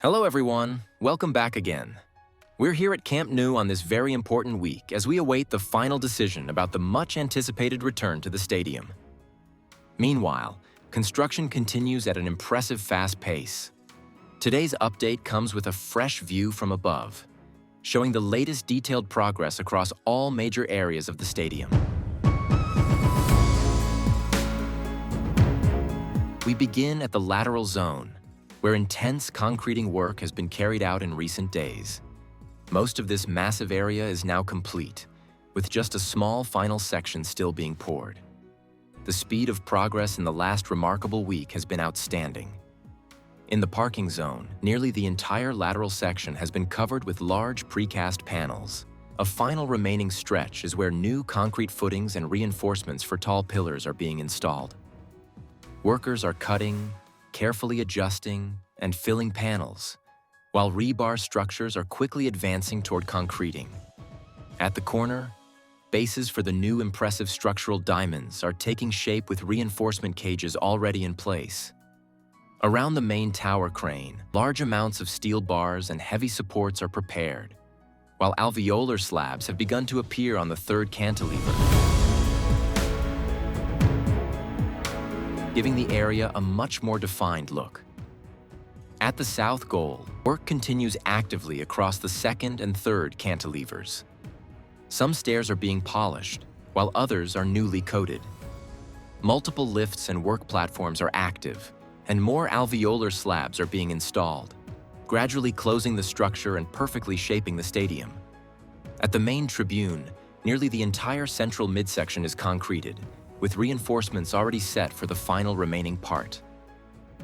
Hello everyone, welcome back again. We're here at Camp Nou on this very important week as we await the final decision about the much-anticipated return to the stadium. Meanwhile, construction continues at an impressive fast pace. Today's update comes with a fresh view from above, showing the latest detailed progress across all major areas of the stadium. We begin at the lateral zone, where intense concreting work has been carried out in recent days. Most of this massive area is now complete, with just a small final section still being poured. The speed of progress in the last remarkable week has been outstanding. In the parking zone, nearly the entire lateral section has been covered with large precast panels. A final remaining stretch is where new concrete footings and reinforcements for tall pillars are being installed. Workers are cutting, carefully adjusting, and filling panels, while rebar structures are quickly advancing toward concreting. At the corner, bases for the new impressive structural diamonds are taking shape with reinforcement cages already in place. Around the main tower crane, large amounts of steel bars and heavy supports are prepared, while alveolar slabs have begun to appear on the third cantilever, giving the area a much more defined look. At the south goal, work continues actively across the second and third cantilevers. Some stairs are being polished, while others are newly coated. Multiple lifts and work platforms are active, and more alveolar slabs are being installed, gradually closing the structure and perfectly shaping the stadium. At the main tribune, nearly the entire central midsection is concreted, with reinforcements already set for the final remaining part.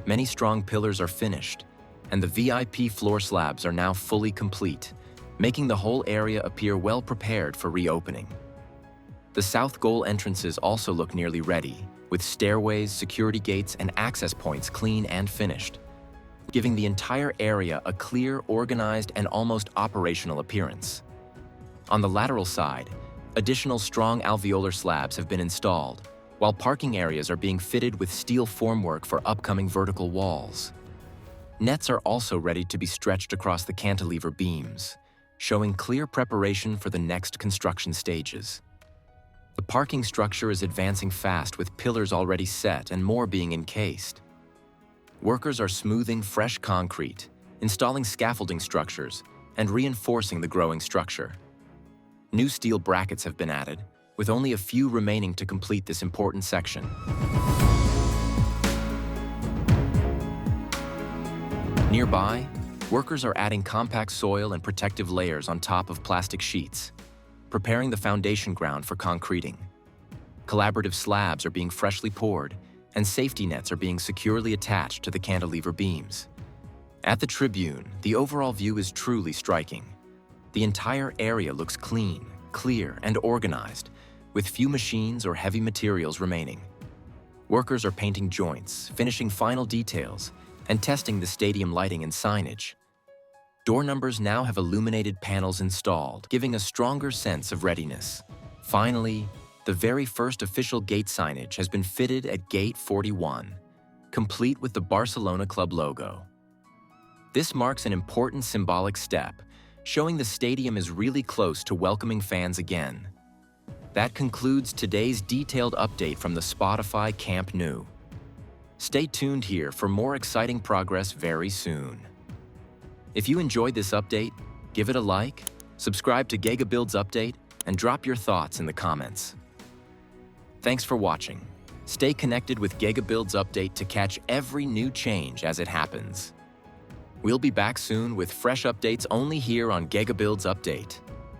Many strong pillars are finished, and the VIP floor slabs are now fully complete, making the whole area appear well prepared for reopening. The south goal entrances also look nearly ready, with stairways, security gates, and access points clean and finished, giving the entire area a clear, organized, and almost operational appearance. On the lateral side, additional strong alveolar slabs have been installed, while parking areas are being fitted with steel formwork for upcoming vertical walls. Nets are also ready to be stretched across the cantilever beams, showing clear preparation for the next construction stages. The parking structure is advancing fast with pillars already set and more being encased. Workers are smoothing fresh concrete, installing scaffolding structures, and reinforcing the growing structure. New steel brackets have been added, with only a few remaining to complete this important section. Nearby, workers are adding compact soil and protective layers on top of plastic sheets, preparing the foundation ground for concreting. Collaborative slabs are being freshly poured, and safety nets are being securely attached to the cantilever beams. At the tribune, the overall view is truly striking. The entire area looks clean, clear, and organized, with few machines or heavy materials remaining. Workers are painting joints, finishing final details, and testing the stadium lighting and signage. Door numbers now have illuminated panels installed, giving a stronger sense of readiness. Finally, the very first official gate signage has been fitted at Gate 41, complete with the Barcelona club logo. This marks an important symbolic step, showing the stadium is really close to welcoming fans again. That concludes today's detailed update from the Spotify Camp Nou. Stay tuned here for more exciting progress very soon. If you enjoyed this update, give it a like, subscribe to GegaBuilds Update, and drop your thoughts in the comments. Thanks for watching. Stay connected with GegaBuilds Update to catch every new change as it happens. We'll be back soon with fresh updates only here on GegaBuilds Update.